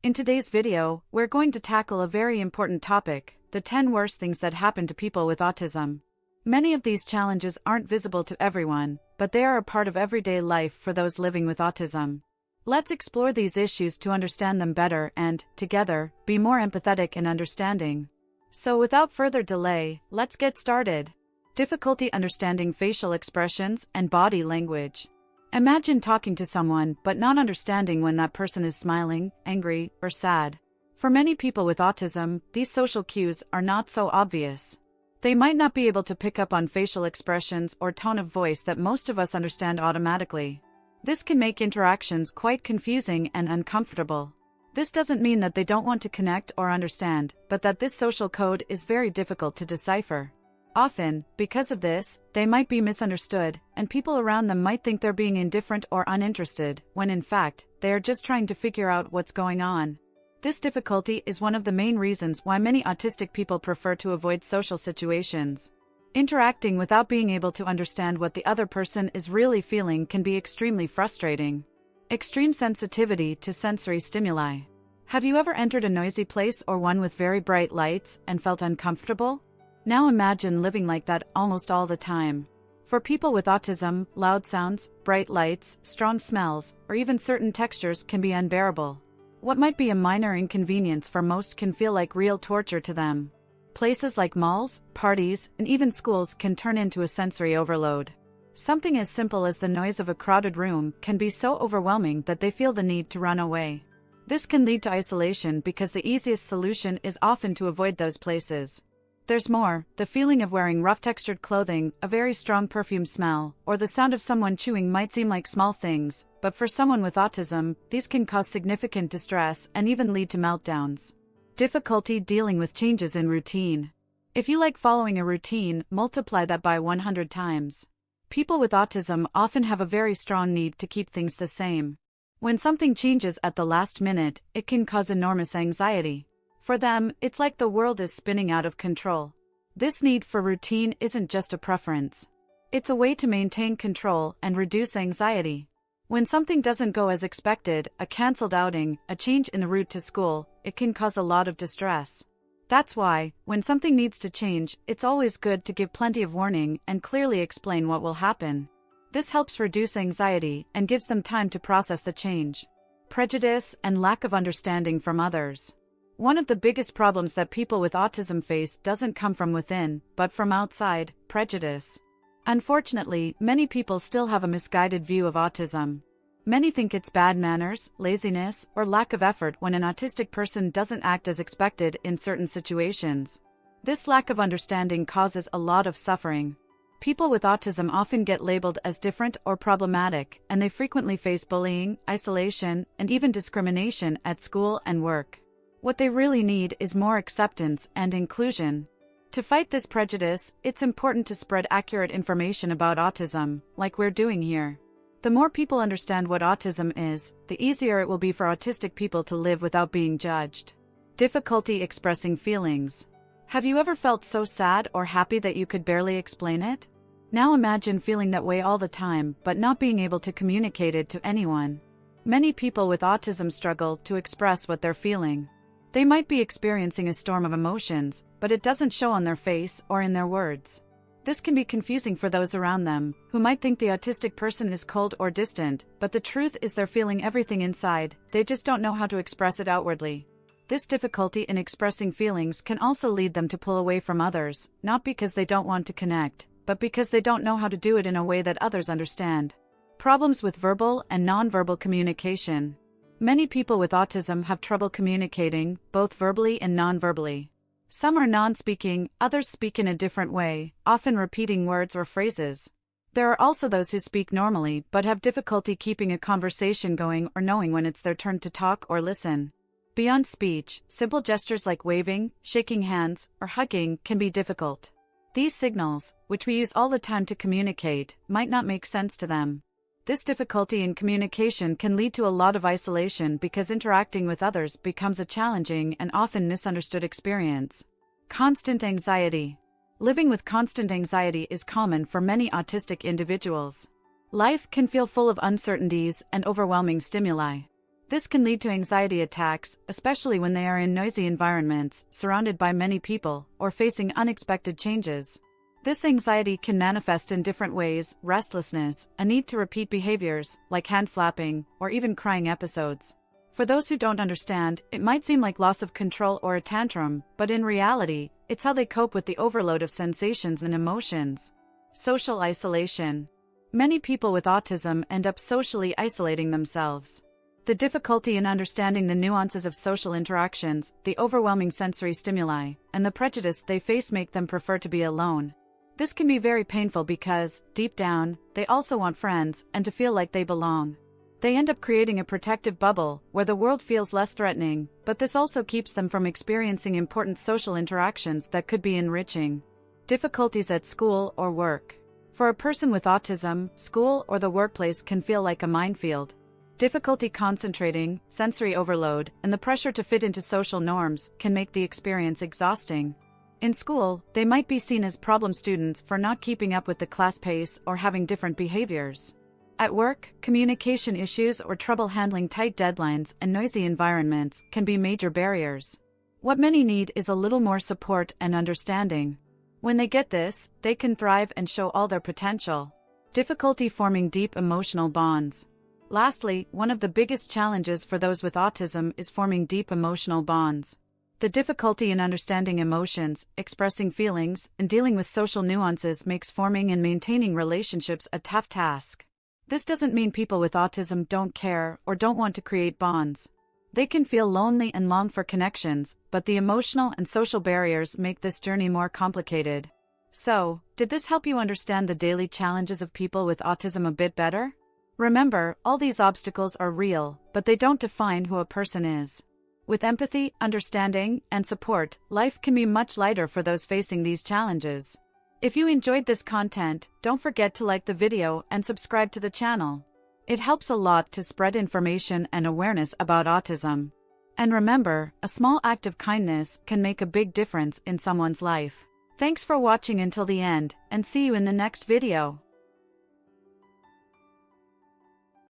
In today's video, we're going to tackle a very important topic, the 10 worst things that happen to people with autism. Many of these challenges aren't visible to everyone, but they are a part of everyday life for those living with autism. Let's explore these issues to understand them better and, together, be more empathetic and understanding. So without further delay, let's get started. Difficulty understanding facial expressions and body language. Imagine talking to someone but not understanding when that person is smiling, angry, or sad. For many people with autism, these social cues are not so obvious. They might not be able to pick up on facial expressions or tone of voice that most of us understand automatically. This can make interactions quite confusing and uncomfortable. This doesn't mean that they don't want to connect or understand, but that this social code is very difficult to decipher. Often, because of this, they might be misunderstood, and people around them might think they're being indifferent or uninterested, when in fact, they are just trying to figure out what's going on. This difficulty is one of the main reasons why many autistic people prefer to avoid social situations. Interacting without being able to understand what the other person is really feeling can be extremely frustrating. Extreme sensitivity to sensory stimuli. Have you ever entered a noisy place or one with very bright lights and felt uncomfortable? Now imagine living like that almost all the time. For people with autism, loud sounds, bright lights, strong smells, or even certain textures can be unbearable. What might be a minor inconvenience for most can feel like real torture to them. Places like malls, parties, and even schools can turn into a sensory overload. Something as simple as the noise of a crowded room can be so overwhelming that they feel the need to run away. This can lead to isolation because the easiest solution is often to avoid those places. There's more, the feeling of wearing rough textured clothing, a very strong perfume smell, or the sound of someone chewing might seem like small things, but for someone with autism, these can cause significant distress and even lead to meltdowns. Difficulty dealing with changes in routine. If you like following a routine, multiply that by 100 times. People with autism often have a very strong need to keep things the same. When something changes at the last minute, it can cause enormous anxiety. For them, it's like the world is spinning out of control. This need for routine isn't just a preference. It's a way to maintain control and reduce anxiety. When something doesn't go as expected, a cancelled outing, a change in the route to school, it can cause a lot of distress. That's why, when something needs to change, it's always good to give plenty of warning and clearly explain what will happen. This helps reduce anxiety and gives them time to process the change. Prejudice and lack of understanding from others. One of the biggest problems that people with autism face doesn't come from within, but from outside, prejudice. Unfortunately, many people still have a misguided view of autism. Many think it's bad manners, laziness, or lack of effort when an autistic person doesn't act as expected in certain situations. This lack of understanding causes a lot of suffering. People with autism often get labeled as different or problematic, and they frequently face bullying, isolation, and even discrimination at school and work. What they really need is more acceptance and inclusion. To fight this prejudice, it's important to spread accurate information about autism, like we're doing here. The more people understand what autism is, the easier it will be for autistic people to live without being judged. Difficulty expressing feelings. Have you ever felt so sad or happy that you could barely explain it? Now imagine feeling that way all the time, but not being able to communicate it to anyone. Many people with autism struggle to express what they're feeling. They might be experiencing a storm of emotions, but it doesn't show on their face or in their words. This can be confusing for those around them, who might think the autistic person is cold or distant, but the truth is they're feeling everything inside, they just don't know how to express it outwardly. This difficulty in expressing feelings can also lead them to pull away from others, not because they don't want to connect, but because they don't know how to do it in a way that others understand. Problems with verbal and nonverbal communication. Many people with autism have trouble communicating, both verbally and nonverbally. Some are non-speaking, others speak in a different way, often repeating words or phrases. There are also those who speak normally but have difficulty keeping a conversation going or knowing when it's their turn to talk or listen. Beyond speech, simple gestures like waving, shaking hands, or hugging can be difficult. These signals, which we use all the time to communicate, might not make sense to them. This difficulty in communication can lead to a lot of isolation because interacting with others becomes a challenging and often misunderstood experience. Constant anxiety. Living with constant anxiety is common for many autistic individuals. Life can feel full of uncertainties and overwhelming stimuli. This can lead to anxiety attacks, especially when they are in noisy environments, surrounded by many people, or facing unexpected changes. This anxiety can manifest in different ways: restlessness, a need to repeat behaviors, like hand flapping, or even crying episodes. For those who don't understand, it might seem like loss of control or a tantrum, but in reality, it's how they cope with the overload of sensations and emotions. Social isolation. Many people with autism end up socially isolating themselves. The difficulty in understanding the nuances of social interactions, the overwhelming sensory stimuli, and the prejudice they face make them prefer to be alone. This can be very painful because, deep down, they also want friends and to feel like they belong. They end up creating a protective bubble where the world feels less threatening, but this also keeps them from experiencing important social interactions that could be enriching. Difficulties at school or work. For a person with autism, school or the workplace can feel like a minefield. Difficulty concentrating, sensory overload, and the pressure to fit into social norms can make the experience exhausting. In school, they might be seen as problem students for not keeping up with the class pace or having different behaviors. At work, communication issues or trouble handling tight deadlines and noisy environments can be major barriers. What many need is a little more support and understanding. When they get this, they can thrive and show all their potential. Difficulty forming deep emotional bonds. Lastly, one of the biggest challenges for those with autism is forming deep emotional bonds. The difficulty in understanding emotions, expressing feelings, and dealing with social nuances makes forming and maintaining relationships a tough task. This doesn't mean people with autism don't care or don't want to create bonds. They can feel lonely and long for connections, but the emotional and social barriers make this journey more complicated. So, did this help you understand the daily challenges of people with autism a bit better? Remember, all these obstacles are real, but they don't define who a person is. With empathy, understanding, and support, life can be much lighter for those facing these challenges. If you enjoyed this content, don't forget to like the video and subscribe to the channel. It helps a lot to spread information and awareness about autism. And remember, a small act of kindness can make a big difference in someone's life. Thanks for watching until the end, and see you in the next video.